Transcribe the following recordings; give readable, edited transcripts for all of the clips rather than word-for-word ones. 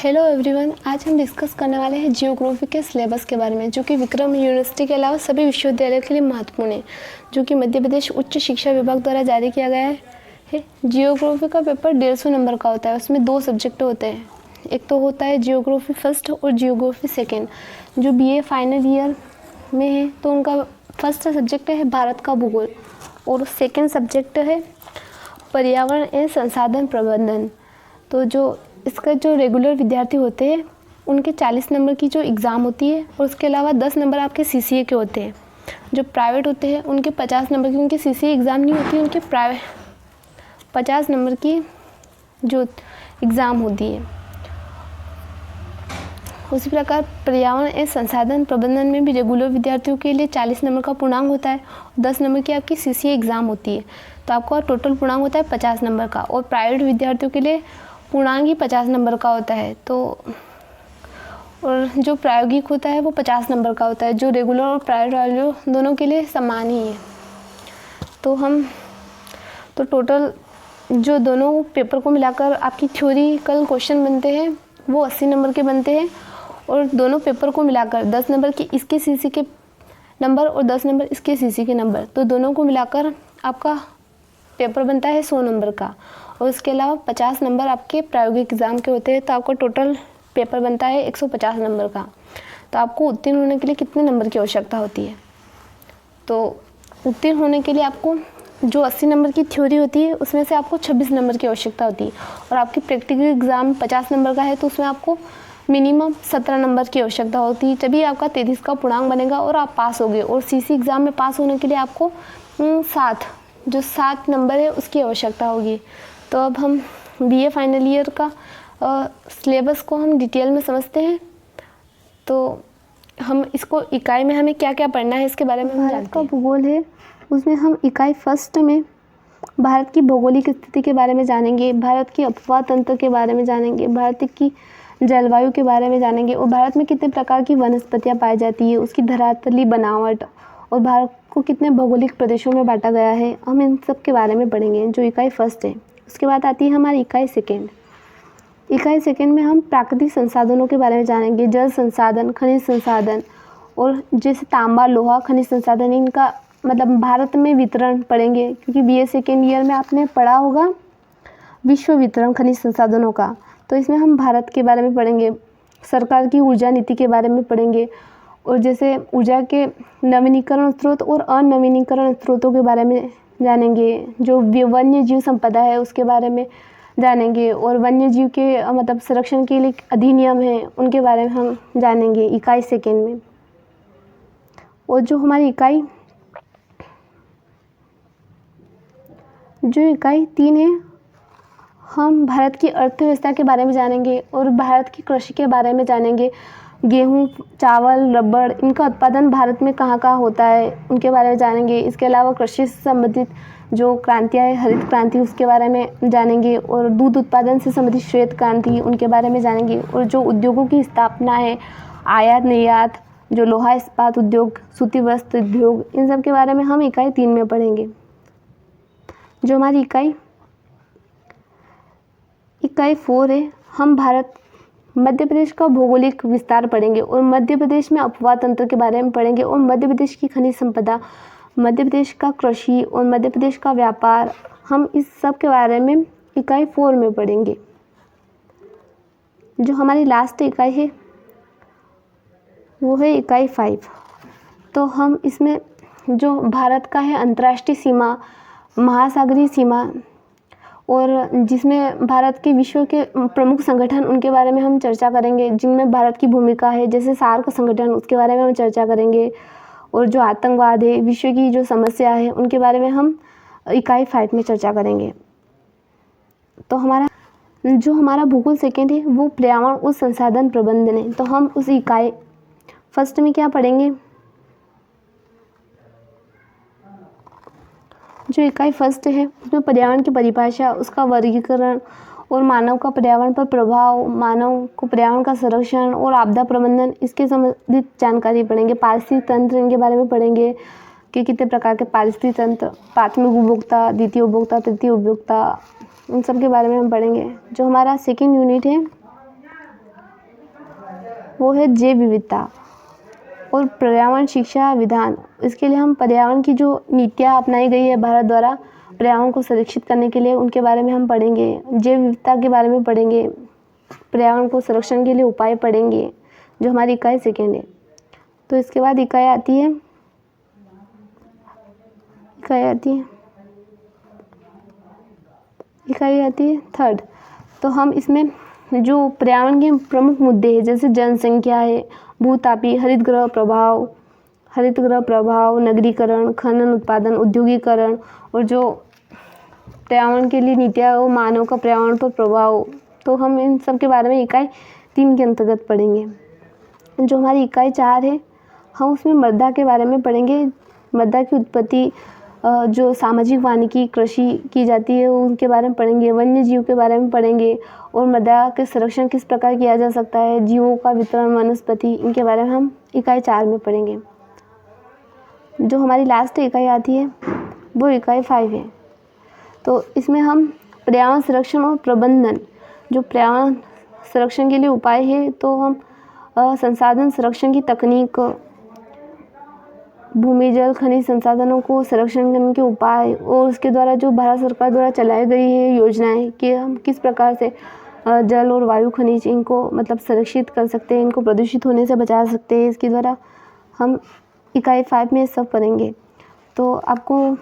Hello everyone, आज हम discuss करने वाले हैं जियोग्राफी के सिलेबस के बारे में, जो कि विक्रम यूनिवर्सिटी के अलावा सभी विश्वविद्यालयों के लिए महत्वपूर्ण है, जो कि मध्य प्रदेश उच्च शिक्षा विभाग द्वारा जारी किया गया है। जियोग्राफी का पेपर 150 नंबर का होता है। उसमें 2 सब्जेक्ट होते हैं, एक तो होता है जियोग्राफी फर्स्ट और जियोग्राफी सेकेंड। जो BA फाइनल ईयर में है तो उनका फर्स्ट सब्जेक्ट है भारत का भूगोल और सेकेंड सब्जेक्ट है पर्यावरण एवं संसाधन प्रबंधन। तो जो इसका जो रेगुलर विद्यार्थी होते हैं उनके 40 नंबर की जो एग्ज़ाम होती है और उसके अलावा 10 नंबर आपके CCA के होते हैं। जो प्राइवेट होते हैं उनके 50 नंबर की, उनकी CCA एग्ज़ाम नहीं होती, उनके प्राइवेट 50 नंबर की जो एग्ज़ाम होती है। उसी प्रकार पर्यावरण एवं संसाधन प्रबंधन में भी रेगुलर विद्यार्थियों के लिए 40 नंबर का पूर्णांक होता है, 10 नंबर की आपकी CCA एग्ज़ाम होती है, तो आपका टोटल पूर्णांक होता है 50 नंबर का। और प्राइवेट विद्यार्थियों के लिए पूर्णांक ही 50 नंबर का होता है। तो और जो प्रायोगिक होता है वो 50 नंबर का होता है। जो रेगुलर और प्राइवेट वाले दोनों के लिए समान ही है। तो टोटल जो दोनों पेपर को मिलाकर आपकी थ्योरिकल क्वेश्चन बनते हैं वो 80 नंबर के बनते हैं, और दोनों पेपर को मिलाकर 10 नंबर के इसके CC के नंबर और 10 नंबर इसके CC के नंबर, तो दोनों को मिलाकर आपका पेपर बनता है 100 नंबर का। और उसके अलावा 50 नंबर आपके प्रायोगिक एग्ज़ाम के होते हैं, तो आपका टोटल पेपर बनता है 150 नंबर का। तो आपको उत्तीर्ण होने के लिए कितने नंबर की आवश्यकता होती है? तो उत्तीर्ण होने के लिए आपको जो 80 नंबर की थ्योरी होती है उसमें से आपको 26 नंबर की आवश्यकता होती है, और आपकी प्रैक्टिकल एग्ज़ाम 50 नंबर का है तो उसमें आपको मिनिमम 17 नंबर की आवश्यकता होती है, तभी आपका 33 का पूर्णांक बनेगा और आप पास होगे। और CC एग्ज़ाम में पास होने के लिए आपको 7 नंबर है उसकी आवश्यकता होगी। तो अब हम BA फाइनल ईयर का सिलेबस को हम डिटेल में समझते हैं। तो हम इसको इकाई में हमें क्या क्या पढ़ना है इसके बारे में हम जानते हैं। भारत का भूगोल है, उसमें हम इकाई फर्स्ट में भारत की भौगोलिक स्थिति के बारे में जानेंगे, भारत की अपवाह तंत्र के बारे में जानेंगे, भारत की जलवायु के बारे में जानेंगे, और भारत में कितने प्रकार की वनस्पतियाँ पाई जाती है, उसकी धरातली बनावट, और भारत को कितने भौगोलिक प्रदेशों में बांटा गया है, हम इन सब के बारे में पढ़ेंगे जो इकाई फर्स्ट है। उसके बाद आती है हमारी इकाई सेकेंड। इकाई सेकेंड में हम प्राकृतिक संसाधनों के बारे में जानेंगे, जल संसाधन, खनिज संसाधन, और जैसे तांबा, लोहा, खनिज संसाधन, इनका मतलब भारत में वितरण पढ़ेंगे, क्योंकि BA सेकेंड ईयर में आपने पढ़ा होगा विश्व वितरण खनिज संसाधनों का। तो इसमें हम भारत के बारे में पढ़ेंगे, सरकार की ऊर्जा नीति के बारे में पढ़ेंगे, और जैसे ऊर्जा के नवीनीकरण स्रोत और अनवीनीकरण स्रोतों के बारे में जानेंगे, जो वन्य जीव संपदा है उसके बारे में जानेंगे, और वन्य जीव के मतलब संरक्षण के लिए अधिनियम है उनके बारे में हम जानेंगे इकाई सेकेंड में। और जो हमारी इकाई 3 है, हम भारत की अर्थव्यवस्था के बारे में जानेंगे और भारत की कृषि के बारे में जानेंगे। गेहूँ, चावल, रबड़, इनका उत्पादन भारत में कहाँ कहाँ होता है उनके बारे में जानेंगे। इसके अलावा कृषि से संबंधित जो क्रांतियाँ है, हरित क्रांति, उसके बारे में जानेंगे, और दूध उत्पादन से संबंधित श्वेत क्रांति, उनके बारे में जानेंगे। और जो उद्योगों की स्थापना है, आयात निर्यात, जो लोहा इस्पात उद्योग, सूती वस्त्र उद्योग, इन सब के बारे में हम इकाई 3 में पढ़ेंगे। जो हमारी इकाई 4 है, हम मध्य प्रदेश का भौगोलिक विस्तार पढ़ेंगे, और मध्य प्रदेश में अपवाह तंत्र के बारे में पढ़ेंगे, और मध्य प्रदेश की खनिज संपदा, मध्य प्रदेश का कृषि और मध्य प्रदेश का व्यापार, हम इस सब के बारे में इकाई 4 में पढ़ेंगे। जो हमारी लास्ट इकाई है वो है इकाई 5। तो हम इसमें जो भारत का है अंतर्राष्ट्रीय सीमा, महासागरीय सीमा, और जिसमें भारत के विश्व के प्रमुख संगठन उनके बारे में हम चर्चा करेंगे, जिनमें भारत की भूमिका है, जैसे सार्क संगठन, उसके बारे में हम चर्चा करेंगे। और जो आतंकवाद है, विश्व की जो समस्या है, उनके बारे में हम इकाई 5 में चर्चा करेंगे। तो हमारा भूगोल सेकेंड है वो पर्यावरण और संसाधन प्रबंधन है। तो हम उस इकाई फर्स्ट में क्या पढ़ेंगे? जो इकाई फर्स्ट है उसमें पर्यावरण की परिभाषा, उसका वर्गीकरण, और मानव का पर्यावरण पर प्रभाव, मानव को पर्यावरण का संरक्षण और आपदा प्रबंधन, इसके संबंधित जानकारी पढ़ेंगे। पारिस्थितिक तंत्र, इनके बारे में पढ़ेंगे कि कितने प्रकार के पारिस्थितिक तंत्र, प्राथमिक उपभोक्ता, द्वितीय उपभोक्ता, तृतीय उपभोक्ता, इन सब के बारे में हम पढ़ेंगे। जो हमारा सेकेंड यूनिट है वो है जैव विविधता और पर्यावरण शिक्षा विधान। इसके लिए हम पर्यावरण की जो नीतियाँ अपनाई गई है भारत द्वारा पर्यावरण को संरक्षित करने के लिए, उनके बारे में हम पढ़ेंगे। जैव विविधता के बारे में पढ़ेंगे, पर्यावरण को संरक्षण के लिए उपाय पढ़ेंगे, जो हमारी इकाई सेकेंड है। तो इसके बाद इकाई आती है थर्ड। तो हम इसमें जो पर्यावरण के प्रमुख मुद्दे हैं, जैसे जनसंख्या है, भूतापी, हरित गृह प्रभाव, नगरीकरण, खनन उत्पादन, औद्योगिकरण, और जो पर्यावरण के लिए नीतियाँ वो मानव का पर्यावरण पर प्रभाव। तो हम इन सब के बारे में इकाई 3 के अंतर्गत पढ़ेंगे। जो हमारी इकाई 4 है, हम उसमें मृदा के बारे में पढ़ेंगे। मृदा की उत्पत्ति, जो सामाजिक वानिकी कृषि की जाती है उनके बारे में पढ़ेंगे। वन्य जीव के बारे में पढ़ेंगे और मृदा के संरक्षण किस प्रकार किया जा सकता है, जीवों का वितरण, वनस्पति, इनके बारे में हम इकाई 4 में पढ़ेंगे। जो हमारी लास्ट इकाई आती है वो इकाई 5 है। तो इसमें हम पर्यावरण संरक्षण और प्रबंधन, जो पर्यावरण संरक्षण के लिए उपाय है, तो हम संसाधन संरक्षण की तकनीक, भूमि जल खनिज संसाधनों को संरक्षण करने के उपाय, और उसके द्वारा जो भारत सरकार द्वारा चलाई गई है योजनाएं कि हम किस प्रकार से जल और वायु खनिज इनको मतलब संरक्षित कर सकते हैं, इनको प्रदूषित होने से बचा सकते हैं, इसके द्वारा हम इकाई 5 में सब पढ़ेंगे। तो आपको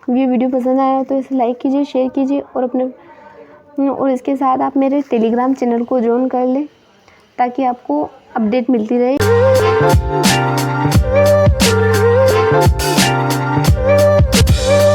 ये वीडियो पसंद आया तो इसे लाइक कीजिए, शेयर कीजिए और इसके साथ आप मेरे टेलीग्राम चैनल को ज्वाइन कर लें ताकि आपको अपडेट मिलती रहे।